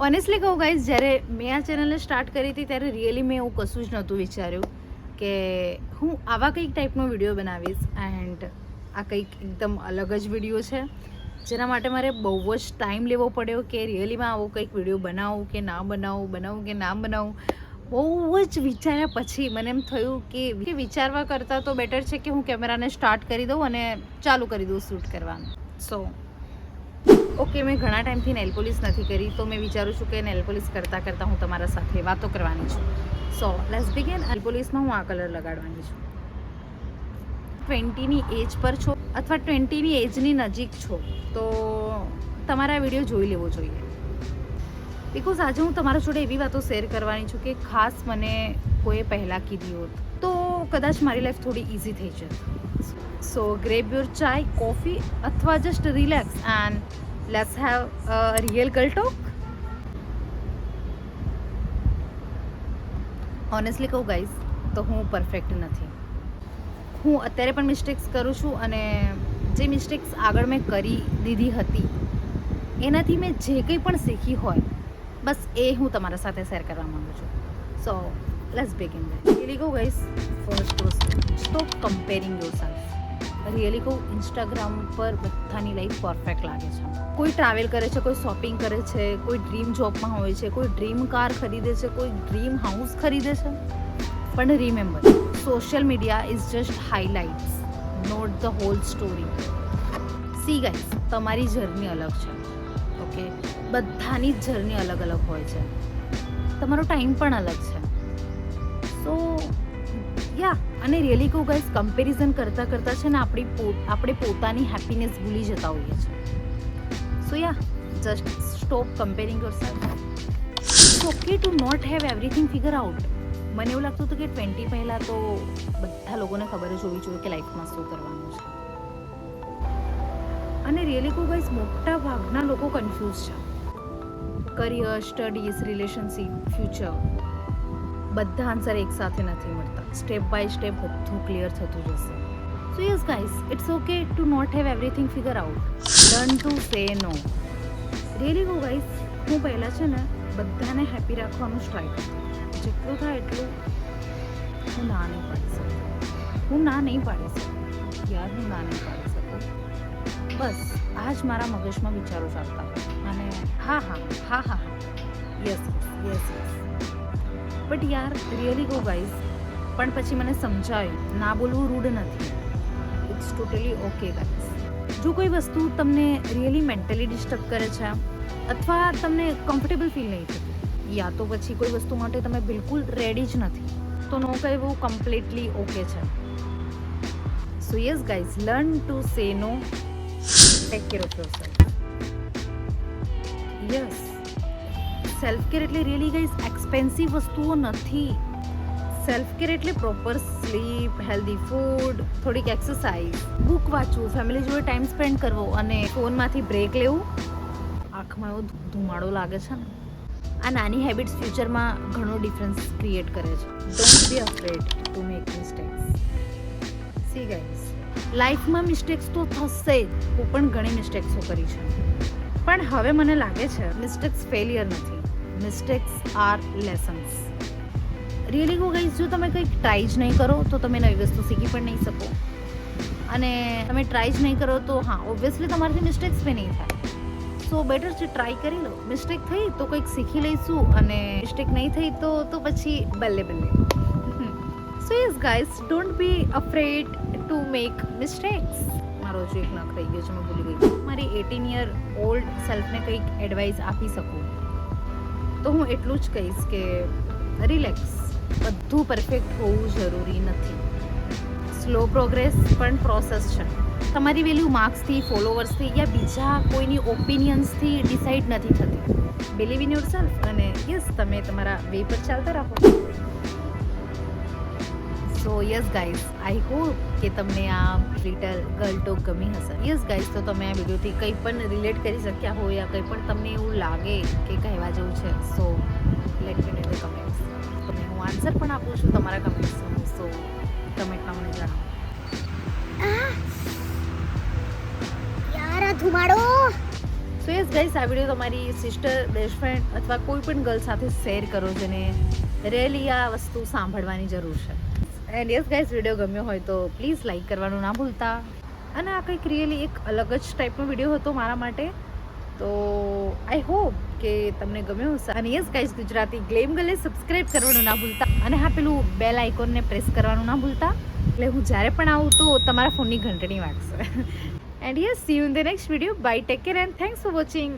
Honestly કહું guys, જ્યારે મેં આ ચેનલને સ્ટાર્ટ કરી હતી ત્યારે રિયલી મેં એવું કશું જ નહોતું વિચાર્યું કે હું આવા કંઈક ટાઈપનો વિડીયો બનાવીશ. એન્ડ આ કંઈક એકદમ અલગ જ વિડીયો છે, જેના માટે મારે બહુ જ ટાઈમ લેવો પડ્યો કે રિયલીમાં આવો કંઈક વિડીયો બનાવું કે ના બનાવું કે ના બનાવું. બહુ જ વિચાર્યા પછી મને એમ થયું કે વિચારવા કરતાં તો બેટર છે કે હું કેમેરાને સ્ટાર્ટ કરી દઉં અને ચાલુ કરી દઉં શૂટ કરવાનું. સો ઓકે, મેં ઘણા ટાઈમથી નેલ પોલિશ નથી કરી, તો મેં વિચારું છું કે નેલ પોલિશ કરતાં હું તમારા સાથે વાતો કરવાની છું. So let's begin. નેલ પોલિશમાં હું આ કલર લગાડવાની છું. 20ની એજ પર છો અથવા 20ની એજની નજીક છો તો તમારે આ વિડીયો જોઈ લેવો જોઈએ. બિકોઝ આજે હું તમારા જોડે એવી વાતો શેર કરવાની છું કે ખાસ મને કોઈએ પહેલાં કીધી હોત તો કદાચ મારી લાઈફ થોડી ઇઝી થઈ જત. સો ગ્રેબ યોર ચાય, કોફી અથવા just relax and let's have a real girl talk. Honestly કહું ગાઈઝ, તો હું પરફેક્ટ નથી. હું અત્યારે પણ મિસ્ટેક્સ કરું છું અને જે મિસ્ટેક્સ આગળ મેં કરી દીધી હતી એનાથી મેં જે કંઈ પણ શીખી હોય બસ એ હું તમારા સાથે શેર કરવા માગું છું. So let's begin. રિયલી કહું ગાઈઝ, ફર્સ્ટ વસ્તુ, સ્ટોપ કમ્પેરિંગ યોરસેલ્ફ. રિયલી કહું, ઇન્સ્ટાગ્રામ પર બધાની લાઈફ પરફેક્ટ લાગે છે. કોઈ ટ્રાવેલ કરે છે, કોઈ શોપિંગ કરે છે, કોઈ ડ્રીમ જોબમાં હોય છે, કોઈ ડ્રીમ કાર ખરીદે છે, કોઈ ડ્રીમ હાઉસ ખરીદે છે. પણ remember, social media is just highlights, not the whole story. See guys, તમારી જર્ની અલગ છે. ઓકે, બધાની જ જર્ની અલગ અલગ હોય છે. તમારો ટાઈમ પણ અલગ છે. સો યા, અને રિયલી કહું ગાઈઝ, કમ્પેરિઝન કરતાં છે ને આપણે પોતાની હેપીનેસ ભૂલી જતા હોઈએ છીએ. So yeah, just stop comparing yourself. It's okay to not have everything figure out. મને એવું લાગતું હતું કે 20 પહેલાં તો બધા લોકોને ખબર જ હોવી જોઈએ કે લાઈફમાં શું કરવાનું છે. અને રિયલી કહું ગાઈઝ, મોટા ભાગના લોકો કન્ફ્યુઝ છે. કરિયર, સ્ટડીઝ, રિલેશનશિપ, ફ્યુચર, બધા આન્સર એકસાથે નથી મળતા. સ્ટેપ બાય સ્ટેપ બધું ક્લિયર થતું જશે. So yes guys, it's okay to not have everything figure out. Learn to say no. Really કહું ગાઈઝ, હું પહેલાં છે ને બધાને હેપી રાખવાનું ટ્રાય કરતી. જેટલું થાય એટલું હું ના નહીં પાડી શકું. હું ના નહીં પાડી શકું. બસ આ જ મારા મગજમાં વિચારો ચાલતા અને હા યસ. બટ યાર, રિયલી કહું ગાઈઝ, પણ પછી મને સમજાયું ના બોલવું રૂડ નથી. It's totally okay guys. જો કોઈ વસ્તુ તમને રિયલી મેન્ટલી ડિસ્ટર્બ કરે છે અથવા તમને કમ્ફર્ટેબલ ફીલ નહીં થતું, યા તો પછી કોઈ વસ્તુ માટે તમે બિલકુલ રેડી જ નથી, તો નો કહેવું કમ્પ્લીટલી ઓકે છે. So yes guys, learn to say no. Take care of yourself. Yes, self care એટલે રિયલી ગાઈઝ એક્સપેન્સિવ વસ્તુઓ નથી. સેલ્ફ કેર એટલે પ્રોપર સ્લીપ, હેલ્ધી ફૂડ, થોડીક એક્સરસાઇઝ, બુક વાંચવું, ફેમિલી જોડે ટાઈમ સ્પેન્ડ કરવો અને ફોનમાંથી બ્રેક લેવું. આંખમાં એવો ધુમાડો લાગે છે ને, આ નાની હેબિટ્સ ફ્યુચરમાં ઘણો ડિફરન્સ ક્રિએટ કરે છે. Don't be afraid to make mistakes. C guys, લાઈફમાં મિસ્ટેક્સ તો થશે જ. હું પણ ઘણી મિસ્ટેક્સો કરી છે, પણ હવે મને લાગે છે મિસ્ટેક્સ ફેલિયર નથી, મિસ્ટેક્સ આર લેસન્સ. રિયલી કહું ગાઈઝ, જો તમે કંઈક ટ્રાય જ નહીં કરો તો તમે નવી વસ્તુ શીખી પણ નહીં શકો. અને તમે ટ્રાય જ નહીં કરો તો હા, ઓબ્વિયસલી તમારાથી મિસ્ટેક્સ બી નહીં થાય. સો બેટર છે ટ્રાય કરી લો. મિસ્ટેક થઈ તો કંઈક શીખી લઈશું અને મિસ્ટેક નહીં થઈ તો પછી બલ્લે. So yes guys, don't be afraid to make mistakes. મારો જો એક નખ રહી ગયો છે, મેં ભૂલી ગઈ. મારી 18 યર ઓલ્ડ સેલ્ફને કંઈક એડવાઇસ આપી શકું તો હું એટલું જ કહીશ કે રિલેક્સ. બધું પરફેક્ટ હોવું જરૂરી નથી. સ્લો પ્રોગ્રેસ પણ પ્રોસેસ છે. તમારી વેલ્યુ માર્ક્સથી, ફોલોવર્સથી યા બીજા કોઈની ઓપિનિયન્સથી ડિસાઇડ નથી થતી. બિલીવ ઇન યોરસેલ્ફ અને યસ, તમે તમારા વે પર ચાલતા રહો. સો યસ ગાઈઝ, આઈ હોપ કે તમને આ લિટલ ગર્લ ટોક ગમી હશે. યસ ગાઈઝ, તો તમે આ વિડીયોથી કંઈ પણ રિલેટ કરી શક્યા હોય યા કંઈ પણ તમને એવું લાગે કે કહેવા જેવું છે, so let me no in the comments. તો હું આન્સર પણ આપું છું તમારા કમેન્ટ્સનું. સો કમેન્ટમાં મને જણાવો. યાર, આ ધુમાડો. સો સો યસ ગાઈસ, આ વિડીયો તમારી સિસ્ટર, બેસ્ટ ફ્રેન્ડ અથવા કોઈ પણ ગર્લ સાથે શેર કરો જેને રિયલી આ વસ્તુ સાંભળવાની જરૂર છે. એન્ડ યસ ગાઈસ, વિડીયો ગમ્યો હોય તો પ્લીઝ લાઈક કરવાનું ના ભૂલતા. અને આ કંઈક રિયલી એક અલગ જ ટાઈપનો વિડીયો હતો મારા માટે, તો આઈ હોપ કે તમને ગમ્યો હશે. અને યસ ગાઈસ, ગુજરાતી ગ્લેમ ગર્લે સબસ્ક્રાઈબ કરવાનું ના ભૂલતા. અને હા, પેલું બેલ આઇકોનને પ્રેસ કરવાનું ના ભૂલતા, એટલે હું જ્યારે પણ આવું તો તમારા ફોનની ઘંટડી વાગશે. And yes, see you in the next video. Bye, take care and thanks for watching.